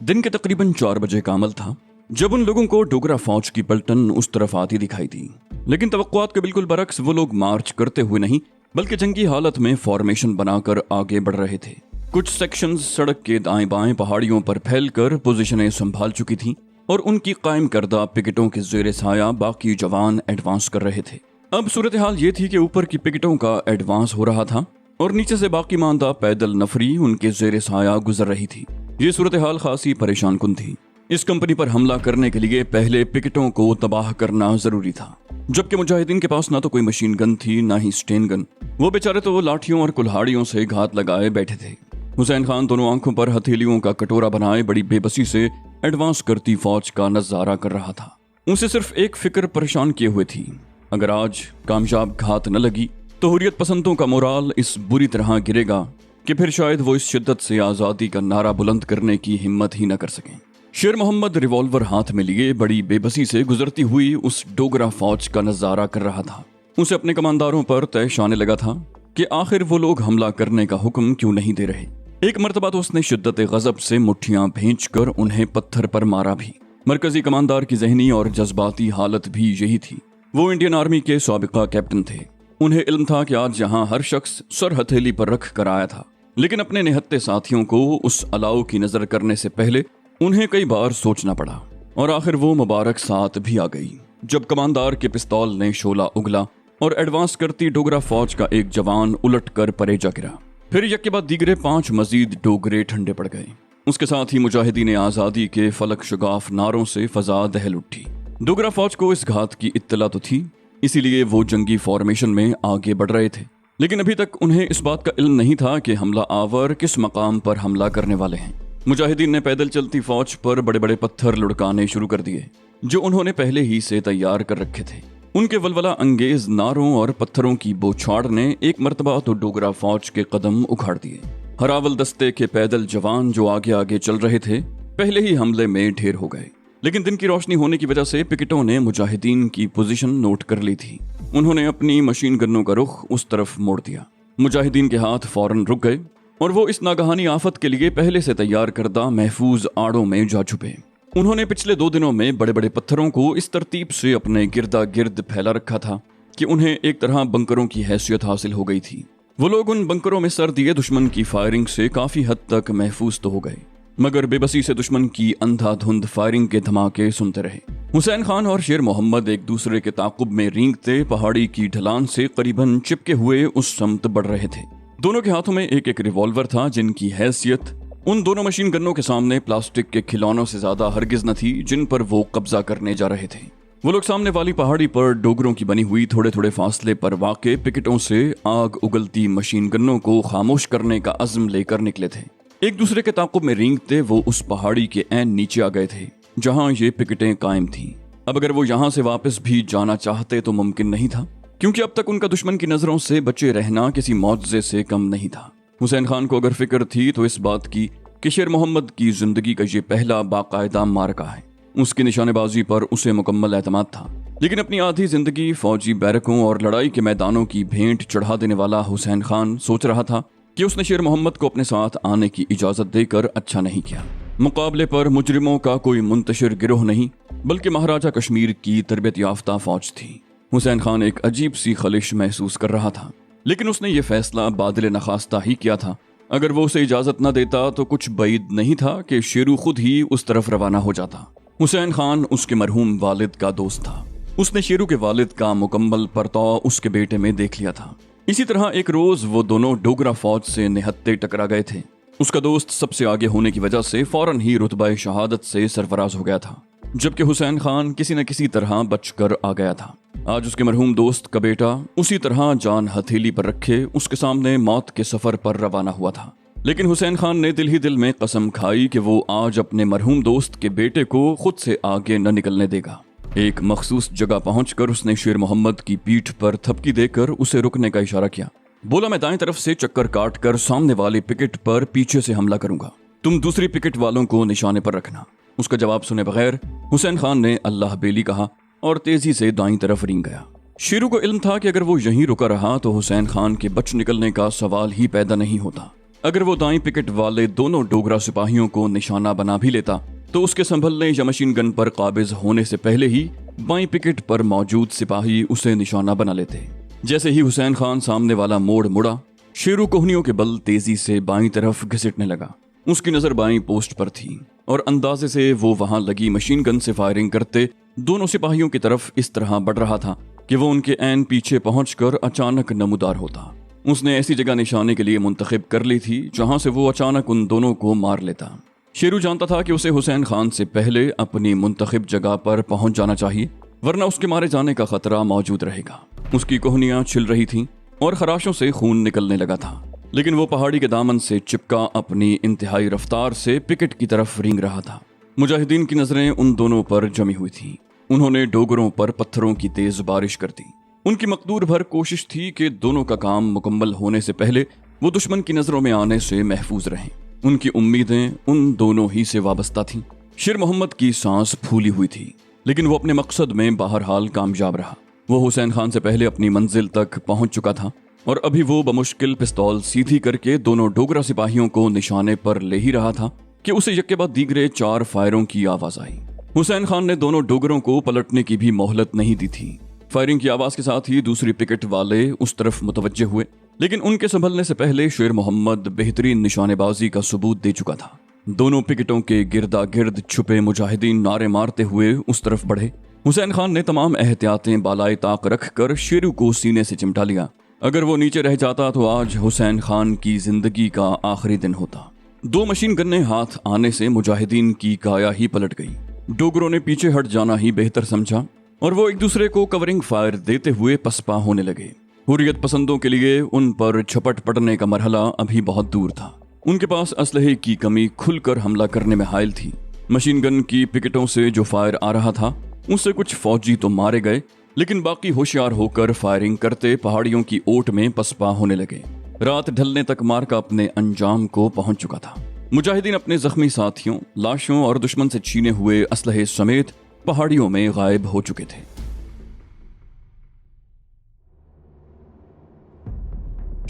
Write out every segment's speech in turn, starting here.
दिन के तकरीबन 4 बजे का अमल था जब उन लोगों को डोगरा फौज की पलटन उस तरफ आती दिखाई दी। लेकिन तवक्कुआत के बिल्कुल बरक्स वो लोग मार्च करते हुए नहीं बल्कि जंगी हालत में फॉर्मेशन बनाकर आगे बढ़ रहे थे। कुछ सेक्शंस सड़क के दाएं बाएं पहाड़ियों पर फैलकर पोजीशनें संभाल चुकी थीं और उनकी कायम करदा पिकेटों के ज़ेरे साया बाकी जवान एडवांस कर रहे थे। अब सूरत हाल ये थी कि ऊपर की पिकेटों का एडवांस हो रहा था और नीचे से बाकी मानदा पैदल नफरी उनके ज़ेरे साया गुजर रही थी। ये सूरत हाल खासी परेशान कुन थी। इस कंपनी पर हमला करने के लिए पहले पिकेटों को तबाह करना जरूरी था, जबकि मुजाहिदीन के पास ना तो कोई मशीन गन थी ना ही स्टेन गन। वो बेचारे तो लाठियों और कुल्हाड़ियों से घात लगाए बैठे थे। हुसैन खान दोनों आंखों पर हथेलियों का कटोरा बनाए बड़ी बेबसी से एडवांस करती फौज का नजारा कर रहा था। उसे सिर्फ एक फिक्र परेशान किए हुए थी, अगर आज कामयाब घात न लगी तो हुर्रियत पसंदों का मोराल इस बुरी तरह गिरेगा कि फिर शायद वो इस शिद्दत से आज़ादी का नारा बुलंद करने की हिम्मत ही न कर सकें। शेर मोहम्मद रिवॉल्वर हाथ में लिए बड़ी बेबसी से गुजरती हुई उस डोगरा फौज का नजारा कर रहा था। उसे अपने कमांडारों पर तैश आने लगा था कि आखिर वो लोग हमला करने का हुक्म क्यों नहीं दे रहे। एक मर्तबा तो उसने शिद्दत गजब से मुट्ठियां भींचकर उन्हें पत्थर पर मारा भी। मरकजी कमांडार की जहनी और जज्बाती हालत भी यही थी। वो इंडियन आर्मी के साबिका कैप्टन थे। उन्हें इल्म था कि आज यहाँ हर शख्स सर हथेली पर रख कर आया था, लेकिन अपने निहत्ते साथियों को उस अलाव की नजर करने से पहले उन्हें कई बार सोचना पड़ा। और आखिर वो मुबारक साथ भी आ गई जब कमांडार के पिस्तौल ने शोला उगला और एडवांस करती डोगरा फौज का एक जवान उलट कर परेजा गिरा। फिर यक के बाद दीगरे 5 मजीद डोगरे ठंडे पड़ गए। उसके साथ ही मुजाहिदीन आज़ादी के फलक शगाफ नारों से फजा दहल उठी। डोगरा फौज को इस घात की इत्तला तो थी, इसीलिए वो जंगी फॉर्मेशन में आगे बढ़ रहे थे। लेकिन अभी तक उन्हें इस बात का इल्म नहीं था कि हमला आवर किस मकाम पर हमला करने वाले हैं। मुजाहिदीन ने पैदल चलती फौज पर बड़े बड़े पत्थर लुढ़काने शुरू कर दिए जो उन्होंने पहले ही से तैयार कर रखे थे। उनके वलवला अंगेज नारों और पत्थरों की बौछार ने एक मर्तबा तो डोगरा फौज के कदम उखाड़ दिए। हरावल दस्ते के पैदल जवान जो आगे आगे चल रहे थे पहले ही हमले में ढेर हो गए। लेकिन दिन की रोशनी होने की वजह से पिकेटों ने मुजाहिदीन की पोजीशन नोट कर ली थी। उन्होंने अपनी मशीन गन्नों का रुख उस तरफ मोड़ दिया। मुजाहिदीन के हाथ फौरन रुक गए और वो इस नागहानी आफत के लिए पहले से तैयार करदा महफूज आड़ों में जा छुपे। उन्होंने पिछले 2 दिनों में बड़े बड़े पत्थरों को इस तरतीब से अपने गिरदा गिर्द फैला रखा था कि उन्हें एक तरह बंकरों की हैसियत हासिल हो गई थी। वो लोग उन बंकरों में सर दिए दुश्मन की फायरिंग से काफी हद तक महफूज तो हो गए, मगर बेबसी से दुश्मन की अंधाधुंध फायरिंग के धमाके सुनते रहे। हुसैन खान और शेर मोहम्मद एक दूसरे के ताकुब में रेंगते पहाड़ी की ढलान से करीबन चिपके हुए उस समत बढ़ रहे थे। दोनों के हाथों में एक एक रिवॉल्वर था जिनकी हैसियत उन दोनों मशीन गन्नों के सामने प्लास्टिक के खिलौनों से ज्यादा हरगिज न थी जिन पर वो कब्जा करने जा रहे थे। वो लोग सामने वाली पहाड़ी पर डोगरों की बनी हुई थोड़े थोड़े फासले पर वाक़े पिकेटों से आग उगलती मशीन गन्नों को खामोश करने का अज़्म लेकर निकले थे। एक दूसरे के ताकुब में रेंगते वो उस पहाड़ी के ऐन नीचे आ गए थे जहां ये पिकेटें कायम थीं। अब अगर वो यहां से वापस भी जाना चाहते तो मुमकिन नहीं था, क्योंकि अब तक उनका दुश्मन की नजरों से बचे रहना किसी मौजज़े से कम नहीं था। हुसैन खान को अगर फिक्र थी तो इस बात की कि शेर मोहम्मद की जिंदगी का ये पहला बाकायदा मार्का है। उसकी निशानेबाजी पर उसे मुकम्मल एतमाद था। लेकिन अपनी आधी जिंदगी फौजी बैरकों और लड़ाई के मैदानों की भेंट चढ़ा देने वाला हुसैन खान सोच रहा था कि उसने शेर मोहम्मद को अपने साथ आने की इजाजत देकर अच्छा नहीं किया। मुकाबले पर मुजरिमों का कोई मुंतशिर गिरोह नहीं बल्कि महाराजा कश्मीर की तरबियत याफ्ता फौज थी। हुसैन खान एक अजीब सी खलिश महसूस कर रहा था, लेकिन उसने ये फैसला बादल नखास्ता ही किया था। अगर वो उसे इजाजत न देता तो कुछ बैद नहीं था कि शेरू खुद ही उस तरफ रवाना हो जाता। हुसैन खान उसके मरहूम वालिद का दोस्त था। उसने शेरू के वालिद का मुकम्मल परतौ उसके बेटे में देख लिया था। इसी तरह एक रोज वो दोनों डोगरा फौज से निहत्ते टकरा गए थे। उसका दोस्त सबसे आगे होने की वजह से फौरन ही रुतबा शहादत से सरफराज हो गया था, जबकि हुसैन खान किसी न किसी तरह बचकर आ गया था। आज उसके मरहूम दोस्त का बेटा उसी तरह जान हथेली पर रखे उसके सामने मौत के सफर पर रवाना हुआ था। लेकिन हुसैन खान ने दिल ही दिल में कसम खाई कि वो आज अपने मरहूम दोस्त के बेटे को खुद से आगे न निकलने देगा। एक मखसूस जगह पहुंचकर उसने शेर मोहम्मद की पीठ पर थपकी देकर उसे रुकने का इशारा किया। बोला, मैं दाएं तरफ से चक्कर काट कर सामने वाले पिकेट पर पीछे से हमला करूंगा, तुम दूसरी पिकेट वालों को निशाने पर रखना। उसका जवाब सुने बगैर हुसैन खान ने अल्लाह बेली कहा और तेजी से दाईं तरफ रेंग गया। शेरू को इल्म था कि अगर वो यहीं रुका रहा तो हुसैन खान के बच निकलने का सवाल ही पैदा नहीं होता। अगर वो दाईं पिकेट वाले दोनों डोगरा सिपाहियों को निशाना बना भी लेता तो उसके संभलने या मशीन गन पर काबिज होने से पहले ही बाईं पिकेट पर मौजूद सिपाही उसे निशाना बना लेते। जैसे ही हुसैन खान सामने वाला मोड़ मुड़ा, शेरू कोहनियों के बल तेजी से बाईं तरफ घसीटने लगा। उसकी नजर बाईं पोस्ट पर थी और अंदाजे से वो वहां लगी मशीन गन से फायरिंग करते दोनों सिपाहियों की तरफ इस तरह बढ़ रहा था कि वो उनके ऐन पीछे पहुंचकर अचानक नमूदार होता। उसने ऐसी जगह निशाने के लिए मुंतखब कर ली थी जहां से वो अचानक उन दोनों को मार लेता। शेरू जानता था कि उसे हुसैन खान से पहले अपनी मुंतखब जगह पर पहुंच जाना चाहिए, वरना उसके मारे जाने का खतरा मौजूद रहेगा। उसकी कोहनियां छिल रही थीं और खराशों से खून निकलने लगा था, लेकिन वो पहाड़ी के दामन से चिपका अपनी इंतहाई रफ्तार से पिकेट की तरफ रेंग रहा था। मुजाहिदीन की नजरें उन दोनों पर जमी हुई थीं। उन्होंने डोगरों पर पत्थरों की तेज बारिश कर दी। उनकी मकदूर भर कोशिश थी कि दोनों का काम मुकम्मल होने से पहले वो दुश्मन की नजरों में आने से महफूज रहें। उनकी उम्मीदें उन दोनों ही से वाबस्ता थीं। शेर मोहम्मद की सांस फूली हुई थी, लेकिन वो अपने मकसद में बहरहाल कामयाब रहा। वो हुसैन खान से पहले अपनी मंजिल तक पहुंच चुका था और अभी वो बमुश्किल पिस्तौल सीधी करके दोनों डोगरा सिपाहियों को निशाने पर ले ही रहा था कि उसे यक्के बाद दीगरे 4 फायरों की आवाज आई। हुसैन खान ने दोनों डोगरों को पलटने की भी मोहलत नहीं दी थी। फायरिंग की आवाज के साथ ही दूसरी पिकेट वाले उस तरफ मुतवज्जे हुए, लेकिन उनके संभलने से पहले शेर मोहम्मद बेहतरीन निशानेबाजी का सबूत दे चुका था। दोनों पिकेटों के गिरदा गिर्द छुपे मुजाहिदीन नारे मारते हुए उस तरफ बढ़े। हुसैन खान ने तमाम एहतियातें बालाए ताक रखकर शेरू को सीने से चिमटा लिया। अगर वो नीचे रह जाता तो आज हुसैन खान की जिंदगी का आखिरी दिन होता। 2 मशीन गन्ने हाथ आने से मुजाहिदीन की काया ही पलट गई। डोगरों ने पीछे हट जाना ही बेहतर समझा और वो एक दूसरे को कवरिंग फायर देते हुए पसपा होने लगे। हुर्रियत पसंदों के लिए उन पर झपट पड़ने का मरहला अभी बहुत दूर था। उनके पास असलहे की कमी खुलकर हमला करने में हायल थी। मशीन गन की पिकेटों से जो फायर आ रहा था उससे कुछ फौजी तो मारे गए, लेकिन बाकी होशियार होकर फायरिंग करते पहाड़ियों की ओट में पसपा होने लगे। रात ढलने तक मार्का अपने अंजाम को पहुंच चुका था। मुजाहिदीन अपने जख्मी साथियों, लाशों और दुश्मन से छीने हुए असलहे समेत पहाड़ियों में गायब हो चुके थे।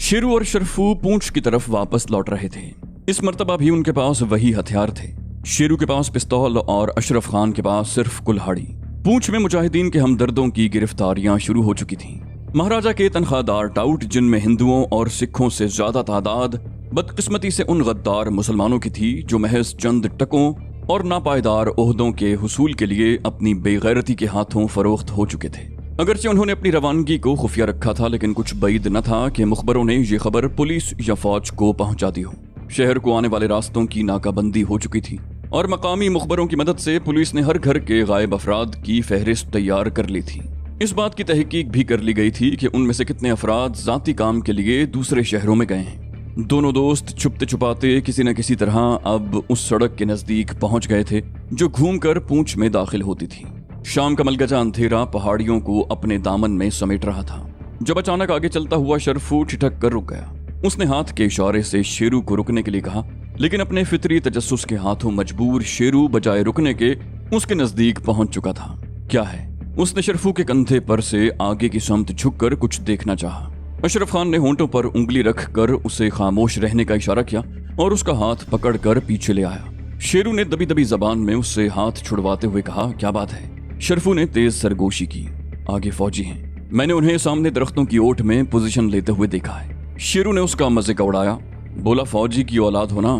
शेरू और शरफू पूंछ की तरफ वापस लौट रहे थे। इस मर्तबा भी उनके पास वही हथियार थे। शेरू के पास पिस्तौल और अशरफ खान के पास सिर्फ कुल्हाड़ी। पूंछ में मुजाहिदीन के हमदर्दों की गिरफ्तारियां शुरू हो चुकी थीं। महाराजा के तनख्वाहदार टाउट, जिनमें हिंदुओं और सिखों से ज्यादा तादाद बदकिस्मती से उन गद्दार मुसलमानों की थी जो महज चंद टकों और नापायदार ओहदों के हुसूल के लिए अपनी बेगैरती के हाथों फरोख्त हो चुके थे। अगरचे उन्होंने अपनी रवानगी को खुफिया रखा था, लेकिन कुछ बैद न था कि मुखबरों ने ये खबर पुलिस या फौज को पहुंचा दी हो। शहर को आने वाले रास्तों की नाकाबंदी हो चुकी थी और मकामी मुखबरों की मदद से पुलिस ने हर घर के गायब अफराद की फहरिस्त तैयार कर ली थी। इस बात की तहकीक भी कर ली गई थी कि उनमें से कितने अफराद जाती काम के लिए दूसरे शहरों में गए हैं। दोनों दोस्त छुपते छुपाते किसी न किसी तरह अब उस सड़क के नजदीक पहुंच गए थे जो घूमकर पूंछ में दाखिल होती थी। शाम का मलगजा अंधेरा पहाड़ियों को अपने दामन में समेट रहा था जब अचानक आगे चलता हुआ शरफू ठिठक कर रुक गया। उसने हाथ के इशारे से शेरू को रुकने के लिए कहा, लेकिन अपने फितरी तजस्सुस के हाथों मजबूर शेरू बजाय रुकने के उसके नजदीक पहुंच चुका था। क्या है? उसने शरफू के कंधे पर से आगे की समत झुककर कुछ देखना चाहा। अशरफ खान ने होंठों पर उंगली रखकर उसे खामोश रहने का इशारा किया और उसका हाथ पकड़कर पीछे ले आया। शेरू ने दबी दबी जबान में उससे हाथ छुड़वाते हुए कहा, क्या बात है? शरफू ने तेज सरगोशी की। आगे फौजी हैं, मैंने उन्हें सामने दरख्तों की ओट में पोजीशन लेते हुए देखा है। शेरू ने उसका मजे का उड़ाया, बोला, फौजी की औलाद हो ना,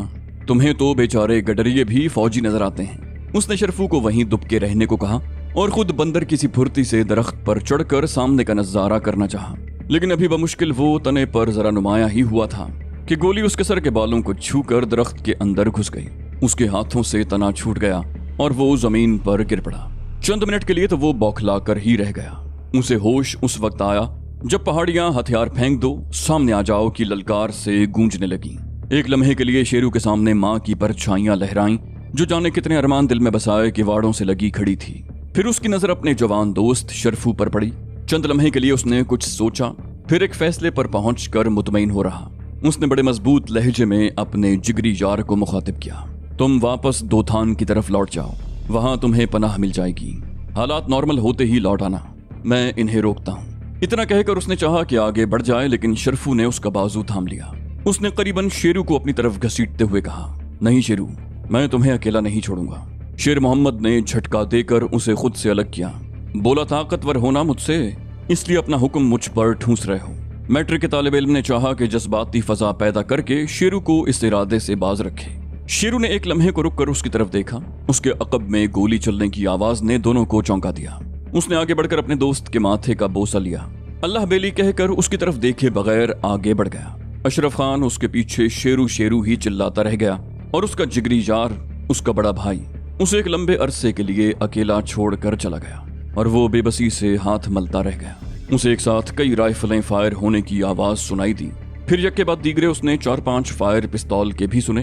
तुम्हें तो बेचारे गडरिये भी फौजी नजर आते हैं। उसने शरफू को वहीं दुबके रहने को कहा और खुद बंदर किसी फुर्ती से दरख्त पर चढ़कर सामने का नजारा करना चाहा, लेकिन अभी बमुश्किल वो तने पर जरा नुमाया ही हुआ था कि गोली उसके सर के बालों को छूकर दरख्त के अंदर घुस गई। उसके हाथों से तना छूट गया और वो जमीन पर गिर पड़ा। चंद मिनट के लिए तो वो बौखला कर ही रह गया। उसे होश उस वक्त आया जब पहाड़ियां हथियार फेंक दो, सामने आ जाओ की ललकार से गूंजने लगी। एक लम्हे के लिए शेरू के सामने माँ की परछाइयां लहराईं जो जाने कितने अरमान दिल में बसाए किवाड़ों से लगी खड़ी थी। फिर उसकी नजर अपने जवान दोस्त शरफू पर पड़ी। चंद लम्हे के लिए उसने कुछ सोचा, फिर एक फैसले पर पहुंचकर मुतमईन हो रहा। उसने बड़े मजबूत लहजे में अपने जिगरी यार को मुखातिब किया, तुम वापस दोथान की तरफ लौट जाओ, वहां तुम्हें पनाह मिल जाएगी। हालात नॉर्मल होते ही लौट आना, मैं इन्हें रोकता हूँ। इतना कहकर उसने चाहा कि आगे बढ़ जाए, लेकिन शरफू ने उसका बाजू थाम लिया। उसने करीबन शेरू को अपनी तरफ घसीटते हुए कहा, नहीं शेरू, मैं तुम्हें अकेला नहीं छोड़ूंगा। शेर मोहम्मद ने झटका देकर उसे खुद से अलग किया। बोला, ताकतवर होना मुझसे, इसलिए अपना हुक्म मुझ पर ठूस रहे हो। मैट्रिक के तालिब इल्म ने चाहा कि जज्बाती फजा पैदा करके शेरू को इस इरादे से बाज रखे। शेरू ने एक लम्हे को रुककर उसकी तरफ देखा। उसके अकब में गोली चलने की आवाज ने दोनों को चौंका दिया। उसने आगे बढ़कर अपने दोस्त के माथे का बोसा लिया। अल्लाह बेली कहकर उसकी तरफ देखे बगैर आगे बढ़ गया। अशरफ खान उसके पीछे शेरू शेरू ही चिल्लाता रह गया और उसका जिगरी यार, उसका बड़ा भाई, उसे एक लंबे अरसे के लिए अकेला छोड़कर चला गया और वो बेबसी से हाथ मलता रह गया। उसे एक साथ कई राइफलें फायर होने की आवाज सुनाई दी। फिर यक के बाद दीगरे उसने 4-5 फायर पिस्तौल के भी सुने।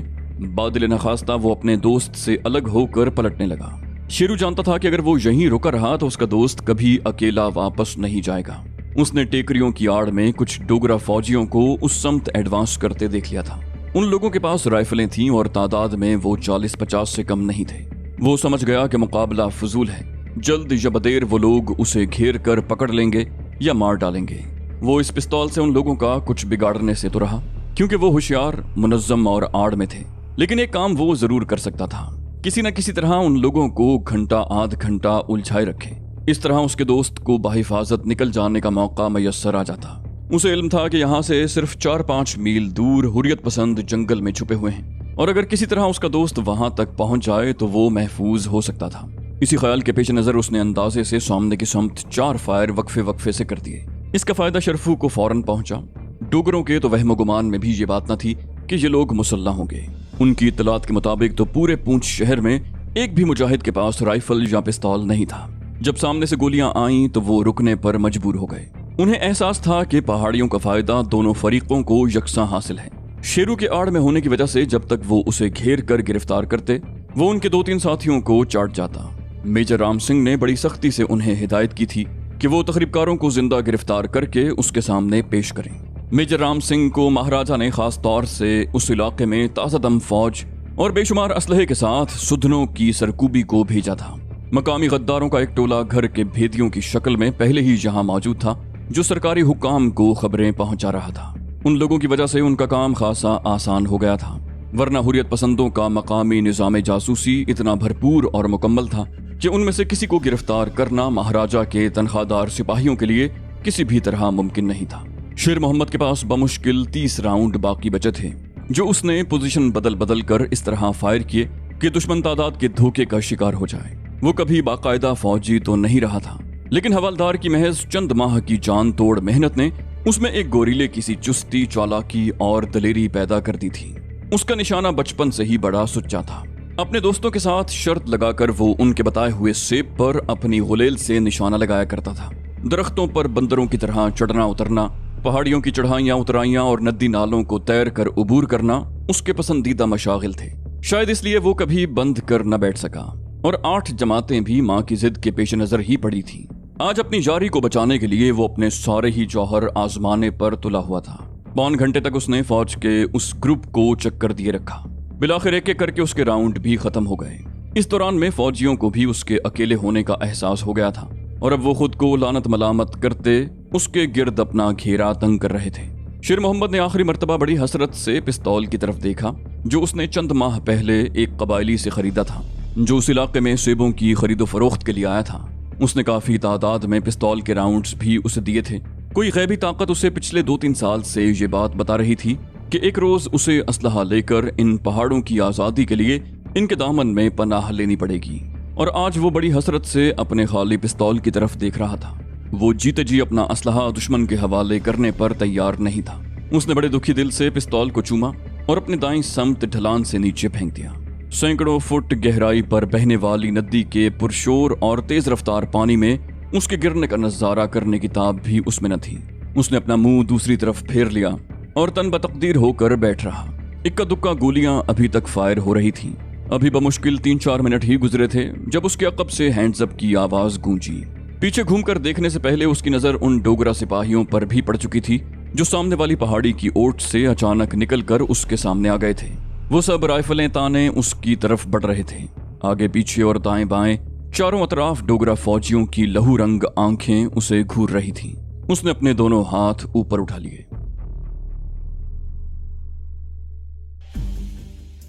बादल नखास्ता वो अपने दोस्त से अलग होकर पलटने लगा। शेरू जानता था कि अगर वो यहीं रुका रहा तो उसका दोस्त कभी अकेला वापस नहीं जाएगा। उसने टेकरियों की आड़ में कुछ डोगरा फौजियों को उस समत एडवांस करते देख लिया था। उन लोगों के पास राइफलें थीं और तादाद में वो 40-50 से कम नहीं थे। वो समझ गया कि मुकाबला फजूल है। जल्द या बदेर वो लोग उसे घेर कर पकड़ लेंगे या मार डालेंगे। वो इस पिस्तौल से उन लोगों का कुछ बिगाड़ने से तो रहा, क्योंकि वो होशियार, मुनज्जम और आड़ में थे। लेकिन एक काम वो जरूर कर सकता था, किसी न किसी तरह उन लोगों को घंटा आध घंटा उलझाए रखे। इस तरह उसके दोस्त को बाहिफाजत निकल जाने का मौका मयस्सर आ जाता। उसे इल्म था कि यहाँ से सिर्फ 4-5 मील दूर हुर्रियत पसंद जंगल में छुपे हुए हैं और अगर किसी तरह उसका दोस्त वहां तक पहुंच जाए तो वो महफूज हो सकता था। इसी ख्याल के पेश नजर उसने अंदाजे से सामने की समत 4 फायर वक्फे से कर दिए। इसका फायदा शरफू को फौरन पहुंचा। डोगरों के तो वहम गुमान में भी ये बात न थी कि ये लोग मुसल्लह होंगे। उनकी इत्तलात के मुताबिक तो पूरे पूंछ शहर में एक भी मुजाहिद के पास राइफल या पिस्तौल नहीं था। जब सामने से गोलियां आईं तो वो रुकने पर मजबूर हो गए। उन्हें एहसास था कि पहाड़ियों का फायदा दोनों फरीकों को यकसा हासिल है। शेरू के आड़ में होने की वजह से जब तक वो उसे घेर कर गिरफ्तार करते वो उनके 2-3 साथियों को चाट जाता। मेजर राम सिंह ने बड़ी सख्ती से उन्हें हिदायत की थी कि वो तखरीबकारों को जिंदा गिरफ्तार करके उसके सामने पेश करें। मेजर राम सिंह को महाराजा ने खास तौर से उस इलाके में ताज़ा दम फौज और बेशुमार असलहे के साथ सुधनों की सरकूबी को भेजा था। मकामी गद्दारों का एक टोला घर के भेदियों की शक्ल में पहले ही यहाँ मौजूद था, जो सरकारी हुक्काम को खबरें पहुंचा रहा था। उन लोगों की वजह से उनका काम खासा आसान हो गया था, वरना हुर्रियत पसंदों का मकामी निज़ाम जासूसी इतना भरपूर और मुकम्मल था कि उनमें से किसी को गिरफ्तार करना महाराजा के तनख्वाहदार सिपाहियों के लिए किसी भी तरह मुमकिन नहीं था। शेर मोहम्मद के पास बमुश्किल 30 राउंड बाकी बचे थे, जो उसने पोजीशन बदल बदल कर इस तरह फायर किए कि दुश्मन तादाद के धोखे का शिकार हो जाए। वो कभी बाकायदा फौजी तो नहीं रहा था, लेकिन हवलदार की महज चंद माह की जान तोड़ मेहनत ने उसमें एक गोरीले की सी चुस्ती, चालाकी और दलेरी पैदा कर दी थी। उसका निशाना बचपन से ही बड़ा सुच्चा था। अपने दोस्तों के साथ शर्त लगाकर वो उनके बताए हुए सेब पर अपनी गुलेल से निशाना लगाया करता था। दरख्तों पर बंदरों की तरह चढ़ना उतरना, पहाड़ियों की चढ़ाइयाँ उतराइयाँ और नदी नालों को तैर कर उबूर करना उसके पसंदीदा मशागिल थे। शायद इसलिए वो कभी बंद कर न बैठ सका और 8 जमातें भी माँ की जिद के पेश नजर ही पड़ी थी। आज अपनी जारी को बचाने के लिए वो अपने सारे ही जौहर आजमाने पर तुला हुआ था। 5 घंटे तक उसने फौज के उस ग्रुप को चक्कर दिए रखा। बिलाखिर एक एक करके उसके राउंड भी खत्म हो गए। इस दौरान में फौजियों को भी उसके अकेले होने का एहसास हो गया था और अब वो खुद को लानत मलामत करते उसके गिर्द अपना घेरा तंग कर रहे थे। शेर मोहम्मद ने आखिरी मर्तबा बड़ी हसरत से पिस्तौल की तरफ देखा, जो उसने चंद माह पहले एक कबायली से खरीदा था, जो उस इलाके में सेबों की खरीदो फरोख्त के लिए आया था। उसने काफी तादाद में पिस्तौल के राउंड्स भी उसे दिए थे। कोई गैबी ताकत उसे पिछले 2-3 साल से ये बात बता रही थी कि एक रोज उसे असलहा लेकर इन पहाड़ों की आजादी के लिए इनके दामन में पनाह लेनी पड़ेगी। और आज वो बड़ी हसरत से अपने खाली पिस्तौल की तरफ देख रहा था। वो जीते जी अपना असलहा दुश्मन के हवाले करने पर तैयार नहीं था। उसने बड़े दुखी दिल से पिस्तौल को चूमा और अपने दाईं समत ढलान से नीचे फेंक दिया। सैकड़ों फुट गहराई पर बहने वाली नदी के पुरशोर और तेज रफ्तार पानी में उसके गिरने का नजारा करने की ताब भी उसमें न थी। उसने अपना मुंह दूसरी तरफ फेर लिया और तन बतकदीर होकर बैठ रहा। इक्का दुक्का गोलियां अभी तक फायर हो रही थीं। अभी बमुश्किल 3-4 मिनट ही गुजरे थे जब उसके अकब से हैंड्स अप की आवाज गूंजी। पीछे घूमकर देखने से पहले उसकी नजर उन डोगरा सिपाहियों पर भी पड़ चुकी थी, जो सामने वाली पहाड़ी की ओट से अचानक निकलकर उसके सामने आ गए थे। वो सब राइफलें ताने उसकी तरफ बढ़ रहे थे। आगे पीछे और दाएं बाएं चारों अतराफ डोगरा फौजियों की लहू रंग आंखें उसे घूर रही थीं। उसने अपने दोनों हाथ ऊपर उठा लिए।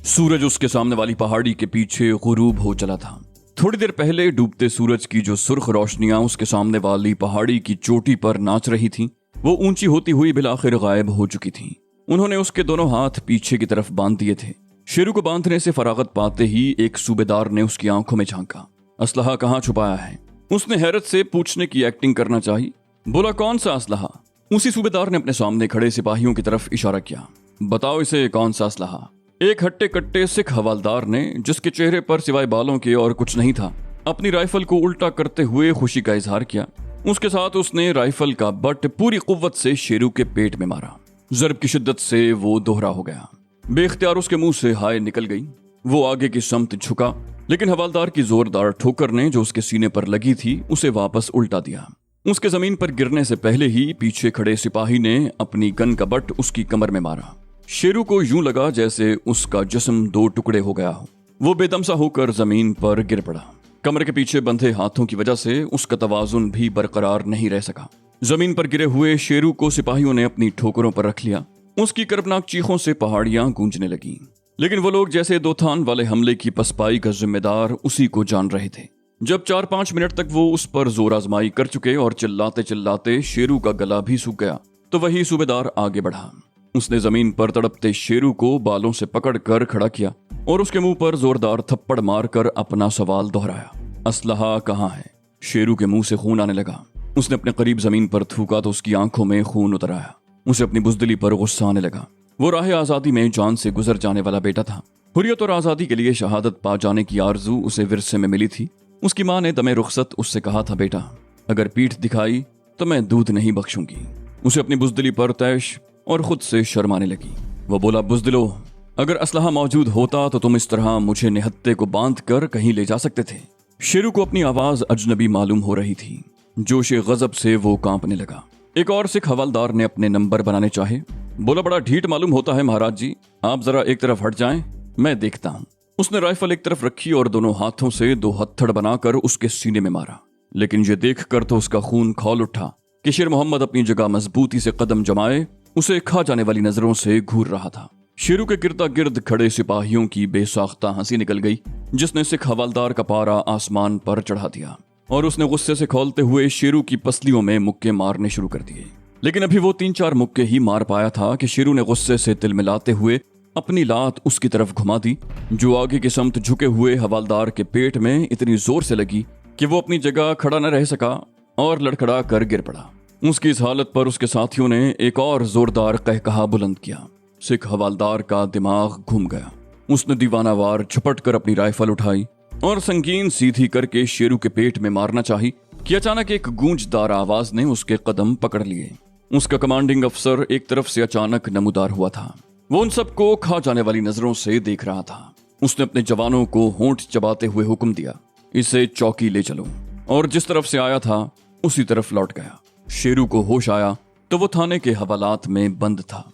सूरज उसके सामने वाली पहाड़ी के पीछे गुरूब हो चला था। थोड़ी देर पहले डूबते सूरज की जो सुर्ख रोशनियां उसके सामने वाली पहाड़ी की चोटी पर नाच रही थीं, वो ऊंची होती हुई बिलाखिर गायब हो चुकी थीं। उन्होंने उसके दोनों हाथ पीछे की तरफ बांध दिए थे। शेरू को बांधने से फरागत पाते ही एक सूबेदार ने उसकी आंखों में झांका। असलहा कहाँ छुपाया है? उसने हैरत से पूछने की एक्टिंग करना चाहिए। बोला, कौन सा असलहा? उसी सूबेदार ने अपने सामने खड़े सिपाहियों की तरफ इशारा किया। बताओ इसे, कौन सा असलहा? एक हट्टे कट्टे सिख हवालदार ने, जिसके चेहरे पर सिवाय बालों के और कुछ नहीं था, अपनी राइफल को उल्टा करते हुए खुशी का इजहार किया। उसके साथ उसने राइफल का बट पूरी कुव्वत से शेरू के पेट में मारा। जरब की शिद्दत से वो दोहरा हो गया। बेख्तियार उसके मुंह से हाय निकल गई। वो आगे की समत झुका, लेकिन हवालदार की जोरदार ठोकर ने जो उसके सीने पर लगी थी उसे वापस उल्टा दिया। उसके जमीन पर गिरने से पहले ही पीछे खड़े सिपाही ने अपनी गन का बट उसकी कमर में मारा। शेरू को यूं लगा जैसे उसका जिस्म दो टुकड़े हो गया हो। वो बेदम सा होकर जमीन पर गिर पड़ा। कमर के पीछे बंधे हाथों की वजह से उसका तवाजुन भी बरकरार नहीं रह सका। जमीन पर गिरे हुए शेरू को सिपाहियों ने अपनी ठोकरों पर रख लिया। उसकी कर्बनाक चीखों से पहाड़ियां गूंजने लगीं। लेकिन वो लोग जैसे दोथान वाले हमले की पसपाई का जिम्मेदार उसी को जान रहे थे। जब 4-5 मिनट तक वो उस पर जोर आजमाई कर चुके और चिल्लाते चिल्लाते शेरू का गला भी सूख गया, तो वही सूबेदार आगे बढ़ा। उसने जमीन पर तड़पते शेरू को बालों से पकड़कर खड़ा किया और उसके मुंह पर जोरदार थप्पड़ मारकर अपना सवाल दोहराया। असलहा कहाँ है? शेरू के मुंह से खून आने लगा। उसने अपने करीब जमीन पर थूका तो उसकी आंखों में खून उतर आया। उसे अपनी बुजदिली पर गुस्सा आने लगा। वो राह आजादी में जान से गुजर जाने वाला बेटा था। हुर्रियत और आजादी के लिए शहादत पा जाने की आरजू उसे विरसे में मिली थी। उसकी माँ ने दमे रुखसत उससे कहा था, बेटा अगर पीठ दिखाई तो मैं दूध नहीं बख्शूंगी। उसे अपनी बुजदिली पर तैश और खुद से शर्माने लगी। वो बोला, बुजदिलो, अगर असलहा मौजूद होता तो तुम इस तरह मुझे निहत्ते को बांध कर कहीं ले जा सकते थे। शेरू को अपनी आवाज अजनबी मालूम हो रही थी। जोशे गजब से वो कांपने लगा। एक और सिख हवालदार ने अपने नंबर बनाने चाहे। बोला, बड़ा ढीठ मालूम होता है महाराज जी, आप जरा एक तरफ हट जाएं, मैं देखता हूं। उसने राइफल एक तरफ रखी और दोनों हाथों से 2 हत्थड़ बनाकर उसके सीने में मारा। लेकिन ये देखकर तो उसका खून खौल उठा कि शेर मोहम्मद अपनी जगह मजबूती से कदम जमाए उसे खा जाने वाली नजरों से घूर रहा था। शेरू के गिरदा गिर्द खड़े सिपाहियों की बेसाख्ता हंसी निकल गई, जिसने सिख हवालदार का पारा आसमान पर चढ़ा दिया और उसने गुस्से से खौलते हुए शेरू की पसलियों में मुक्के मारने शुरू कर दिए। लेकिन अभी वो 3-4 मुक्के ही मार पाया था कि शेरू ने गुस्से से तिलमिलाते हुए अपनी लात उसकी तरफ घुमा दी, जो आगे की समत झुके हुए हवालदार के पेट में इतनी जोर से लगी कि वो अपनी जगह खड़ा न रह सका और लड़खड़ा कर गिर पड़ा। उसकी इस हालत पर उसके साथियों ने एक और जोरदार कहकहा बुलंद किया। सिख हवालदार का दिमाग घूम गया। उसने दीवानावार झपट कर अपनी राइफल उठाई और संगीन सीधी करके शेरू के पेट में मारना चाही कि अचानक एक गूंजदार आवाज ने उसके कदम पकड़ लिए। उसका कमांडिंग अफसर एक तरफ से अचानक नमूदार हुआ था। वो उन सबको खा जाने वाली नजरों से देख रहा था। उसने अपने जवानों को होंठ चबाते हुए हुक्म दिया, इसे चौकी ले चलो, और जिस तरफ से आया था उसी तरफ लौट गया। शेरू को होश आया तो वो थाने के हवालात में बंद था।